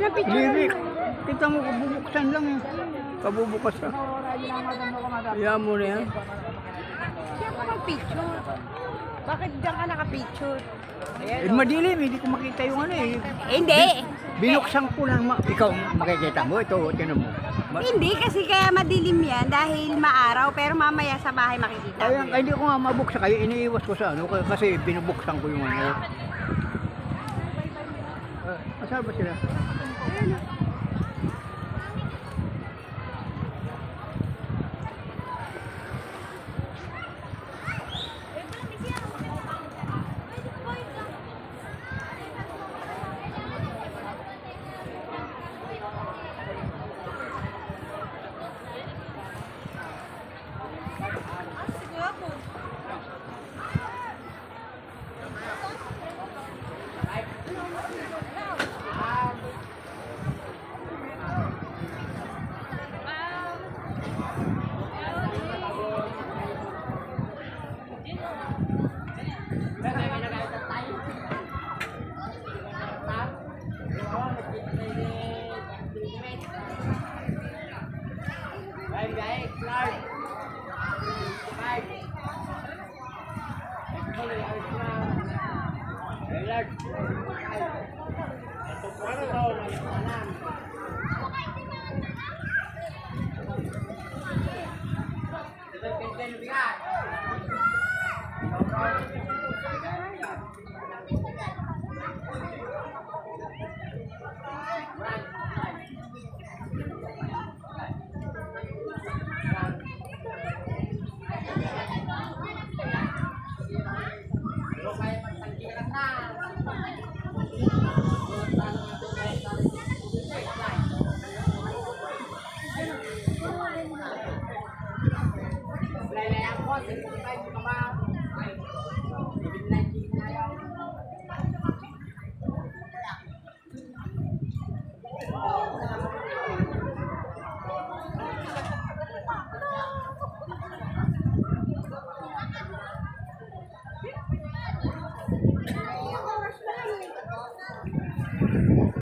ng picture. Lirik. Kita mo, bubuksan lang eh. Kabubukas ka. Iyan mo na yan. Diyan ka mag-picture. Bakit diyan ka naka-picture? Eh, madilim, hindi ko makita yung ano eh. Hindi. Binuksan ko lang. Ikaw, makikita mo. Ito, tinan mo. Hindi kasi kaya madilim yan dahil maaraw pero mamaya sa bahay makikita. Kaya hindi ko nga mabuksan. Kaya iniiwas ko sa ano. Kasi binubuksan ko yung ano. Asal ba sila?